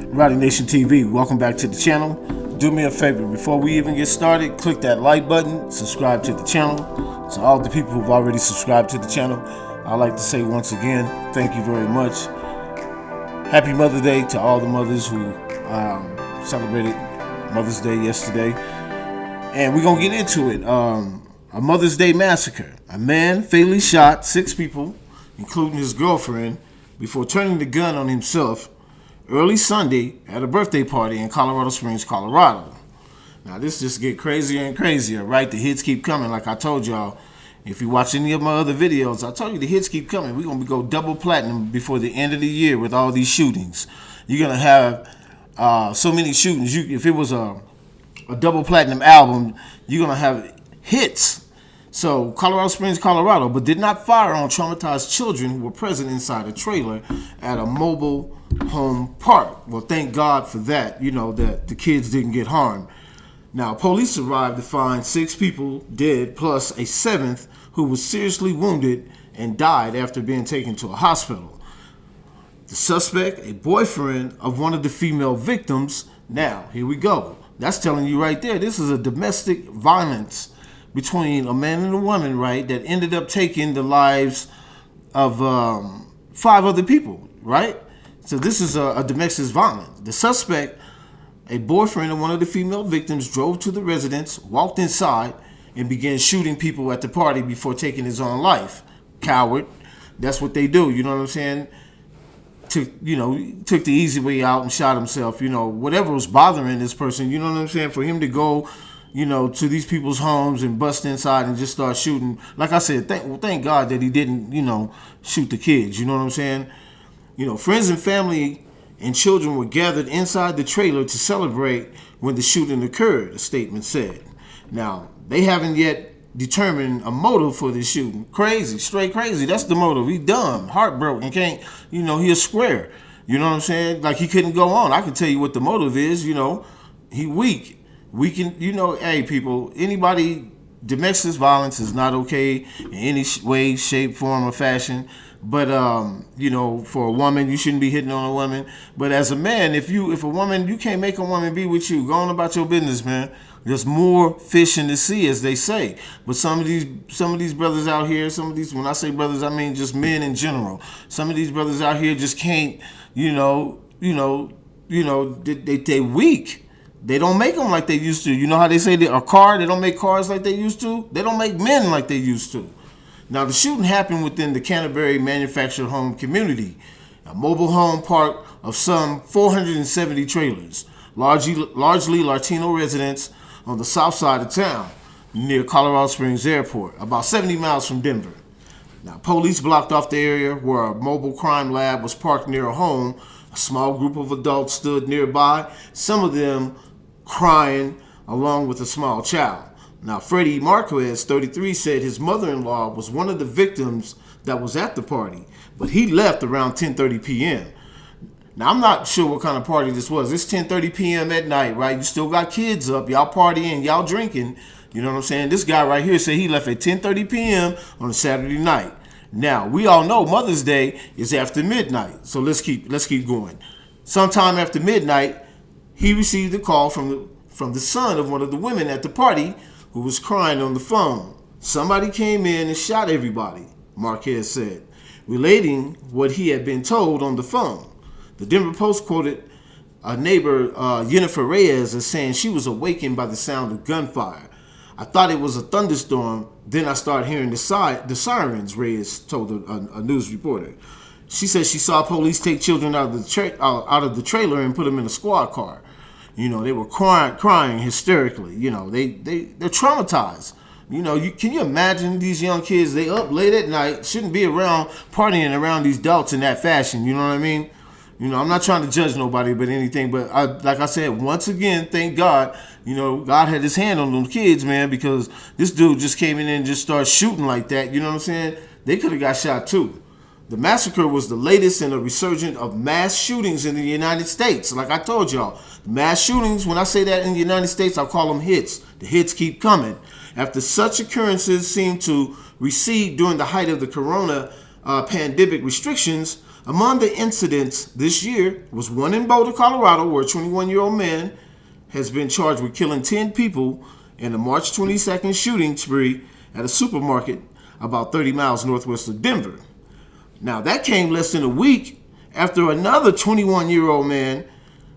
Rowdy Nation TV, welcome back to the channel. Do me a favor, before we even get started, click that like button, subscribe to the channel. To all the people who've already subscribed to the channel, I'd like to say once again, thank you very much. Happy Mother's Day to all the mothers who celebrated Mother's Day yesterday. And we're going to get into it. A Mother's Day massacre. A man fatally shot 6 people, including his girlfriend, before turning the gun on himself early Sunday at a birthday party in Colorado Springs, Colorado. Now, this just get crazier and crazier, right? The hits keep coming, like I told y'all. If you watch any of my other videos, I told you the hits keep coming. We're going to go double platinum before the end of the year with all these shootings. You're going to have so many shootings. If it was a double platinum album, you're going to have hits. So, Colorado Springs, Colorado, but did not fire on traumatized children who were present inside a trailer at a mobile home park. Well, thank God for that, that the kids didn't get harmed. Now, police arrived to find 6 people dead, plus a 7th who was seriously wounded and died after being taken to a hospital. The suspect, a boyfriend of one of the female victims. Now, here we go. That's telling you right there, this is a domestic violence between a man and a woman, right, that ended up taking the lives of 5 other people, right? So this is a domestic violence. The suspect, a boyfriend of one of the female victims, drove to the residence, walked inside, and began shooting people at the party before taking his own life. Coward. That's what they do, you know what I'm saying? Took the easy way out and shot himself. Whatever was bothering this person, you know what I'm saying? For him to go to these people's homes and bust inside and just start shooting. Like I said, thank God that he didn't, shoot the kids. You know what I'm saying? Friends and family and children were gathered inside the trailer to celebrate when the shooting occurred, a statement said. Now, they haven't yet determined a motive for this shooting. Crazy, straight crazy. That's the motive. He dumb, heartbroken, can't, he a square. You know what I'm saying? Like, he couldn't go on. I can tell you what the motive is, he weak. We can, hey, people, anybody, domestic violence is not okay in any way, shape, form, or fashion. But, for a woman, you shouldn't be hitting on a woman. But as a man, if a woman, you can't make a woman be with you. Go on about your business, man. There's more fish in the sea, as they say. But some of these brothers out here, when I say brothers, I mean just men in general. Some of these brothers out here just can't, they weak. They don't make them like they used to. You know how they say a car, they don't make cars like they used to? They don't make men like they used to. Now, the shooting happened within the Canterbury manufactured home community, a mobile home park of some 470 trailers, largely Latino residents on the south side of town, near Colorado Springs Airport, about 70 miles from Denver. Now, police blocked off the area where a mobile crime lab was parked near a home. A small group of adults stood nearby, some of them crying along with a small child. Now, Freddie Marquez, 33, said his mother-in-law was one of the victims that was at the party, but he left around 10:30 p.m. Now, I'm not sure what kind of party this was. It's 10:30 p.m. at night, right? You still got kids up. Y'all partying, y'all drinking. You know what I'm saying? This guy right here said he left at 10:30 p.m. on a Saturday night. Now, we all know Mother's Day is after midnight, so let's keep going. Sometime after midnight, he received a call from the son of one of the women at the party who was crying on the phone. Somebody came in and shot everybody, Marquez said, relating what he had been told on the phone. The Denver Post quoted a neighbor, Jennifer Reyes, as saying she was awakened by the sound of gunfire. I thought it was a thunderstorm, then I started hearing the sirens, Reyes told a news reporter. She said she saw police take children out of the trailer and put them in a squad car. They were crying hysterically. They're traumatized. Can you imagine these young kids? They up late at night, shouldn't be around partying around these adults in that fashion. You know what I mean? I'm not trying to judge nobody but anything. But like I said, once again, thank God. God had his hand on those kids, man, because this dude just came in and just started shooting like that. You know what I'm saying? They could have got shot too. The massacre was the latest in a resurgence of mass shootings in the United States. Like I told y'all, mass shootings, when I say that in the United States, I call them hits. The hits keep coming. After such occurrences seemed to recede during the height of the corona pandemic restrictions, Among the incidents this year was one in Boulder, Colorado, where a 21-year-old man has been charged with killing 10 people in a March 22nd shooting spree at a supermarket about 30 miles northwest of Denver. Now, that came less than a week after another 21-year-old man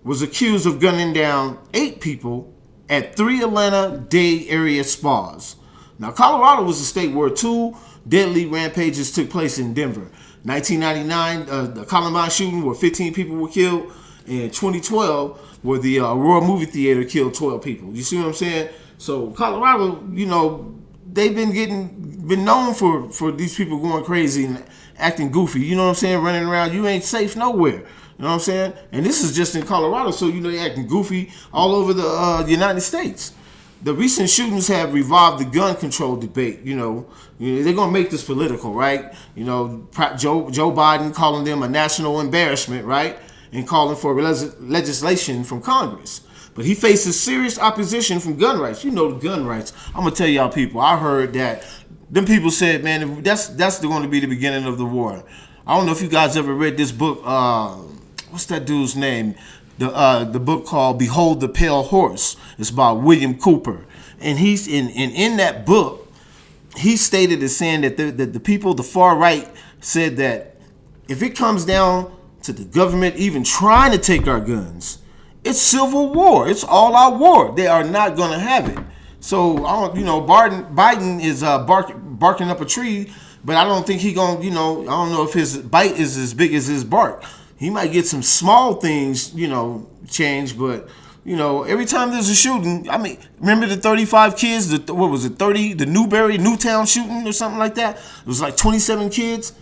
was accused of gunning down 8 people at 3 Atlanta Day area spas. Now, Colorado was a state where 2 deadly rampages took place in Denver. 1999, the Columbine shooting where 15 people were killed. In 2012, where the Aurora movie theater killed 12 people. You see what I'm saying? So Colorado, you know, they've been known for these people going crazy and acting goofy. You know what I'm saying? Running around, you ain't safe nowhere. You know what I'm saying? And this is just in Colorado, so you know they acting goofy all over the United States. The recent shootings have revived the gun control debate. You know they're gonna make this political, right? You know, Joe Biden calling them a national embarrassment, right? And calling for legislation from Congress. But he faces serious opposition from gun rights. You know the gun rights. I'm going to tell y'all people, I heard that them people said, man, that's going to be the beginning of the war. I don't know if you guys ever read this book. What's that dude's name? The book called Behold the Pale Horse. It's by William Cooper. And he's in that book, he stated as saying that the people, the far right, said that if it comes down to the government even trying to take our guns, it's civil war. It's all out war. They are not going to have it. So, Biden is barking up a tree, but I don't think he going to, I don't know if his bite is as big as his bark. He might get some small things, changed, but, every time there's a shooting, I mean, remember the 35 kids, the Newtown shooting or something like that? It was like 27 kids.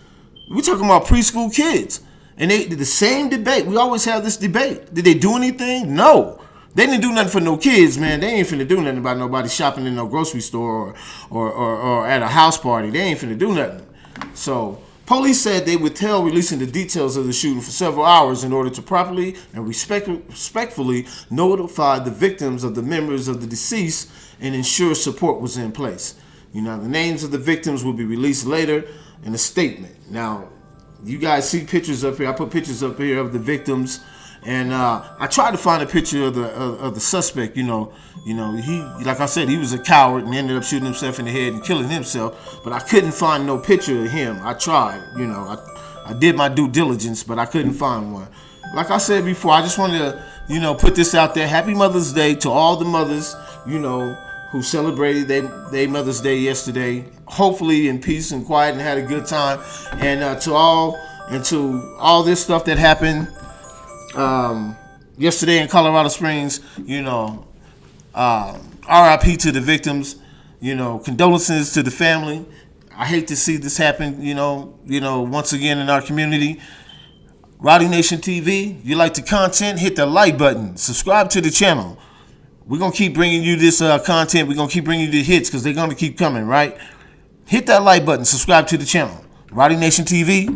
We're talking about preschool kids. And they did the same debate. We always have this debate. Did they do anything? No. They didn't do nothing for no kids, man. They ain't finna do nothing about nobody shopping in no grocery store or at a house party. They ain't finna do nothing. So, police said they withheld releasing the details of the shooting for several hours in order to properly and respectfully notify the victims of the members of the deceased and ensure support was in place. The names of the victims will be released later in a statement. Now, you guys see pictures up here. I put pictures up here of the victims, and I tried to find a picture of the suspect. He, like I said, he was a coward and ended up shooting himself in the head and killing himself. But I couldn't find no picture of him. I tried. I did my due diligence, but I couldn't find one. Like I said before, I just wanted to, put this out there. Happy Mother's Day to all the mothers, who celebrated their Mother's Day yesterday, hopefully in peace and quiet and had a good time. And to all this stuff that happened yesterday in Colorado Springs, RIP to the victims, condolences to the family. I hate to see this happen, once again in our community. Rowdy Nation TV, if you like the content, hit the like button, subscribe to the channel. We're going to keep bringing you this content. We're going to keep bringing you the hits because they're going to keep coming, right? Hit that like button. Subscribe to the channel. Rowdy Nation TV.